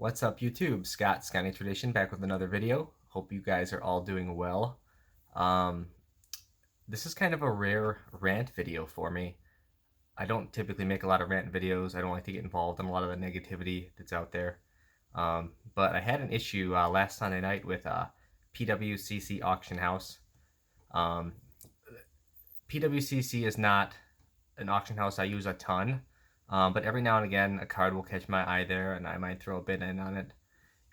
What's up, YouTube? Scott, Scotty Tradition, back with another video. Hope you guys are all doing well. Um, this is kind of a rare rant video for me. I don't typically make a lot of rant videos. I don't like to get involved in a lot of the negativity that's out there. But I had an issue last Sunday night with PWCC Auction House. Um, PWCC is not an auction house I use a ton, but every now and again a card will catch my eye there and I might throw a bid in on it.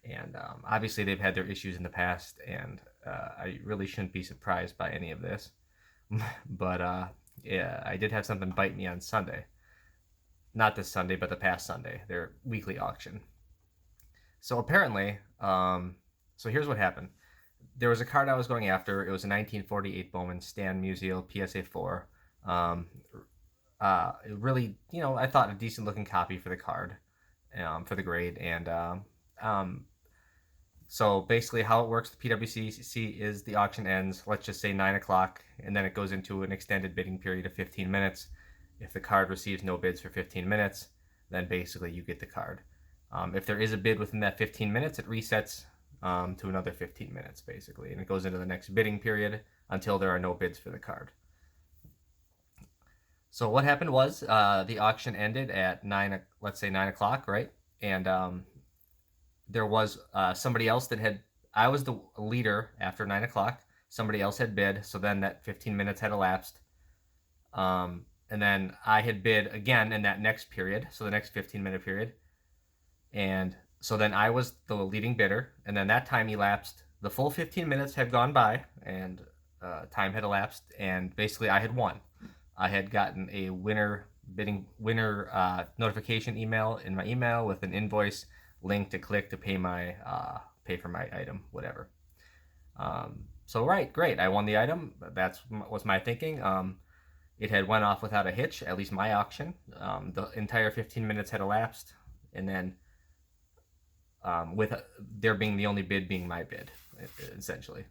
And obviously they've had their issues in the past, and I really shouldn't be surprised by any of this. But yeah, I did have something bite me on Sunday. Not this Sunday, but the past Sunday, their weekly auction. So apparently, so here's what happened. There was a card I was going after. It was a 1948 Bowman Stan Musial PSA 4. Really, I thought a decent looking copy for the card, for the grade. And so basically how it works with PWCC is the auction ends, let's just say 9 o'clock, and then it goes into an extended bidding period of 15 minutes. If the card receives no bids for 15 minutes, then basically you get the card. If there is a bid within that 15 minutes, it resets to another 15 minutes, basically, and it goes into the next bidding period until there are no bids for the card. So what happened was the auction ended at let's say 9 o'clock, right? And there was somebody else I was the leader after 9 o'clock. Somebody else had bid, so then that 15 minutes had elapsed. And then I had bid again in that next period, so the next 15-minute period. And so then I was the leading bidder, and then that time elapsed. The full 15 minutes had gone by, and time had elapsed, and basically I had won. I had gotten a winner notification email in my email with an invoice link to click to pay for my item, whatever. So right, great, I won the item. That was my thinking. It had went off without a hitch, at least my auction. The entire 15 minutes had elapsed, and then with there being the only bid being my bid, essentially.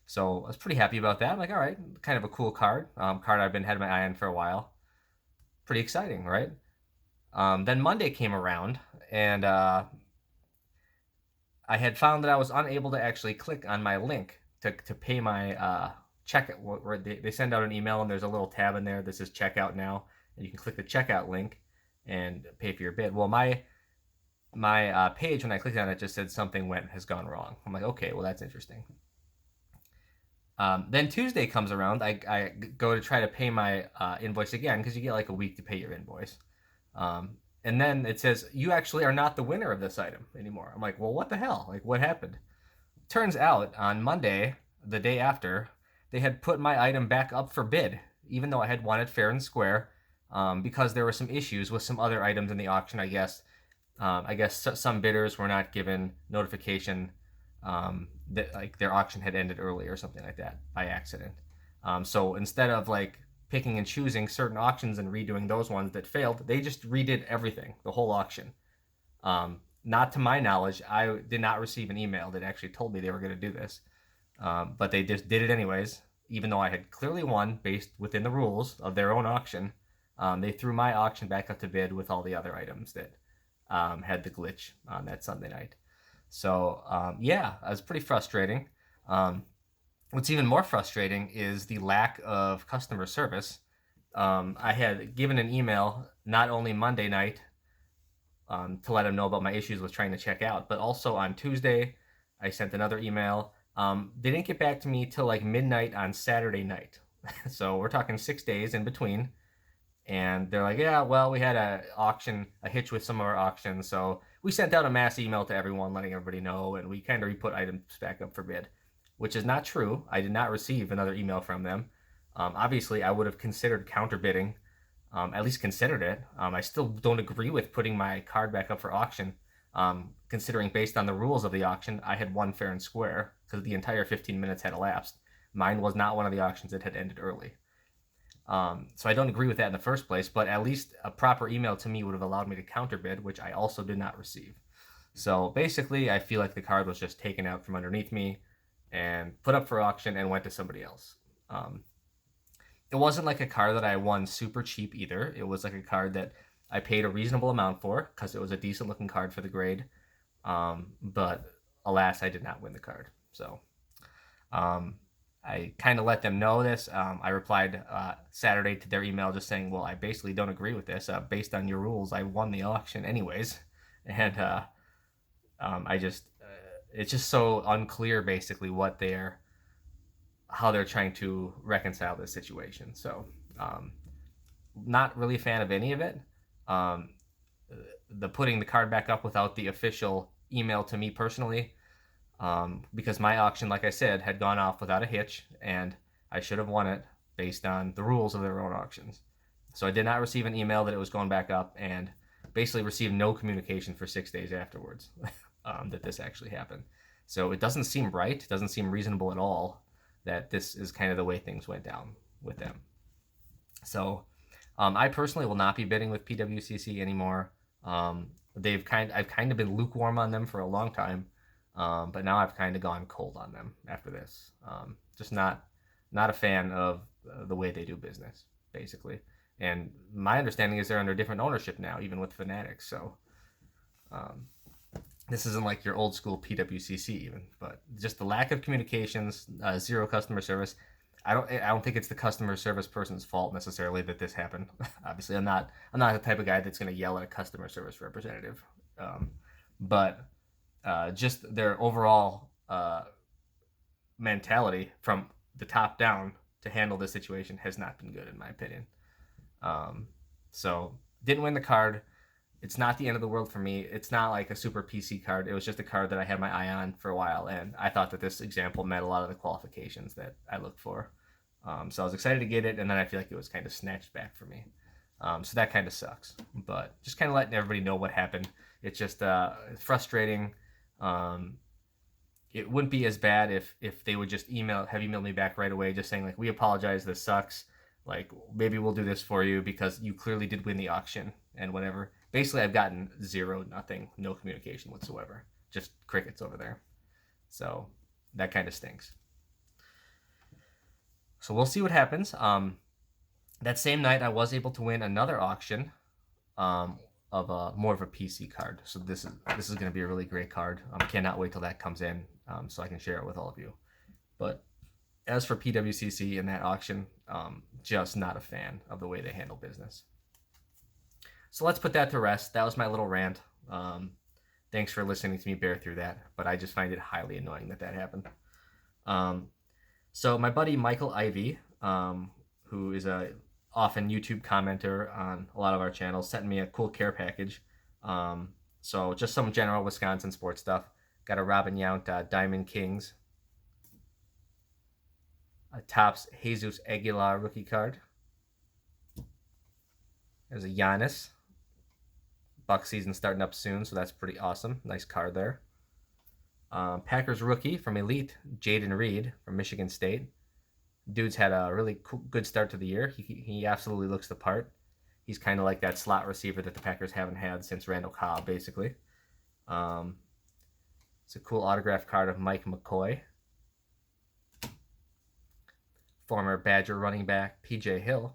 So I was pretty happy about that. I'm like, all right, kind of a cool card. Card I've had my eye on for a while. Pretty exciting, right? Then Monday came around, and I had found that I was unable to actually click on my link to pay my checkout. Where they send out an email, and there's a little tab in there that says checkout now, and you can click the checkout link and pay for your bid. Well, my page, when I clicked on it, just said something has gone wrong. I'm like, okay, well, that's interesting. Then Tuesday comes around. I go to try to pay my invoice again, because you get like a week to pay your invoice. And then it says, you actually are not the winner of this item anymore. I'm like, well, what the hell? Like, what happened? Turns out on Monday, the day after, they had put my item back up for bid, even though I had won it fair and square, because there were some issues with some other items in the auction, I guess. Some bidders were not given notification that like their auction had ended early or something like that by accident. So instead of like picking and choosing certain auctions and redoing those ones that failed, they just redid everything, the whole auction. Not to my knowledge, I did not receive an email that actually told me they were going to do this, but they just did it anyways, even though I had clearly won based within the rules of their own auction. They threw my auction back up to bid with all the other items that had the glitch on that Sunday night. So yeah, it was pretty frustrating. What's even more frustrating is the lack of customer service. I had given an email not only Monday night to let them know about my issues with trying to check out, but also on Tuesday I sent another email. They didn't get back to me till like midnight on Saturday night. So we're talking 6 days in between. And they're like, yeah, well, we had a hitch with some of our auctions, so we sent out a mass email to everyone letting everybody know, and we kind of re-put items back up for bid, which is not true. I did not receive another email from them. Obviously, I would have considered counterbidding, at least considered it. I still don't agree with putting my card back up for auction, considering based on the rules of the auction, I had won fair and square because the entire 15 minutes had elapsed. Mine was not one of the auctions that had ended early. So I don't agree with that in the first place, but at least a proper email to me would have allowed me to counterbid, which I also did not receive. So basically, I feel like the card was just taken out from underneath me and put up for auction and went to somebody else. It wasn't like a card that I won super cheap either. It was like a card that I paid a reasonable amount for because it was a decent looking card for the grade. But alas, I did not win the card. So um, I kind of let them know this. I replied Saturday to their email just saying, well, I basically don't agree with this. Based on your rules, I won the auction anyways. And I just, it's just so unclear basically how they're trying to reconcile this situation. So, not really a fan of any of it. Um, the putting the card back up without the official email to me personally, because my auction, like I said, had gone off without a hitch, and I should have won it based on the rules of their own auctions. So I did not receive an email that it was going back up, and basically received no communication for 6 days afterwards that this actually happened. So it doesn't seem right. It doesn't seem reasonable at all that this is kind of the way things went down with them. So I personally will not be bidding with PWCC anymore. I've kind of been lukewarm on them for a long time, but now I've kind of gone cold on them after this. Just not a fan of the way they do business, basically. And my understanding is they're under different ownership now, even with Fanatics. So this isn't like your old school PWCC even, but just the lack of communications, zero customer service. I don't think it's the customer service person's fault necessarily that this happened. Obviously, I'm not the type of guy that's going to yell at a customer service representative, but just their overall mentality from the top down to handle this situation has not been good in my opinion. So didn't win the card. It's not the end of the world for me. It's not like a super PC card. It was just a card that I had my eye on for a while, and I thought that this example met a lot of the qualifications that I looked for. So I was excited to get it, and then I feel like it was kind of snatched back for me. So that kind of sucks. But just kind of letting everybody know what happened. It's just frustrating. It wouldn't be as bad if they would just have emailed me back right away, just saying like, we apologize, this sucks. Like, maybe we'll do this for you because you clearly did win the auction and whatever. Basically, I've gotten zero, nothing, no communication whatsoever. Just crickets over there. So that kind of stinks. So we'll see what happens. That same night, I was able to win another auction of more of a PC card. So this is going to be a really great card. Cannot wait till that comes in so I can share it with all of you. But as for PWCC in that auction, just not a fan of the way they handle business. So let's put that to rest. That was my little rant. Thanks for listening to me bear through that, but I just find it highly annoying that happened. So my buddy Michael Ivy, who is a often YouTube commenter on a lot of our channels, sent me a cool care package. So just some general Wisconsin sports stuff. Got a Robin Yount Diamond Kings, a Topps Jesus Aguilar rookie card. There's a Giannis. Buck season starting up soon, so that's pretty awesome. Nice card there. Packers rookie from Elite, Jaden Reed from Michigan State. Dude's had a really good start to the year. He absolutely looks the part. He's kind of like that slot receiver that the Packers haven't had since Randall Cobb, basically. It's a cool autograph card of Mike McCoy. Former Badger running back P.J. Hill.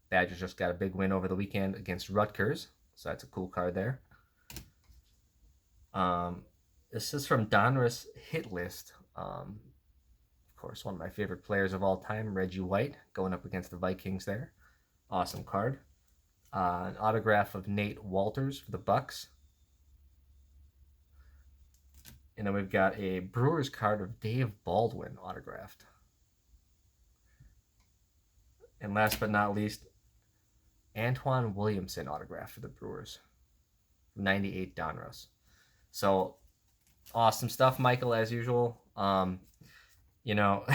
Badgers just got a big win over the weekend against Rutgers, so that's a cool card there. This is from Donruss Hit List. Of course, one of my favorite players of all time, Reggie White, going up against the Vikings there. Awesome card. An autograph of Nate Walters for the Bucks. And then we've got a Brewers card of Dave Baldwin autographed. And last but not least, Antoine Williamson autograph for the Brewers. 98 Donruss. So, awesome stuff, Michael, as usual. You know,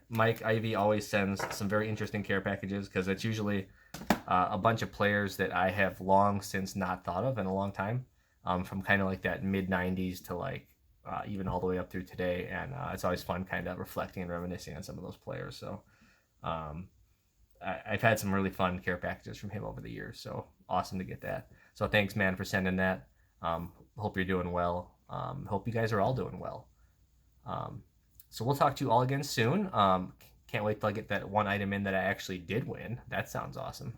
Mike Ivy always sends some very interesting care packages because it's usually a bunch of players that I have long since not thought of in a long time, from kind of like that mid-90s to like even all the way up through today. And it's always fun kind of reflecting and reminiscing on some of those players. So I've had some really fun care packages from him over the years. So awesome to get that. So thanks, man, for sending that. Hope you're doing well. Hope you guys are all doing well. So we'll talk to you all again soon. Can't wait till I get that one item in that I actually did win. That sounds awesome.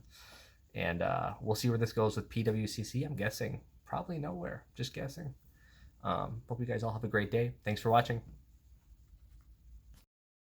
And we'll see where this goes with PWCC. I'm guessing probably nowhere. Just guessing. Hope you guys all have a great day. Thanks for watching.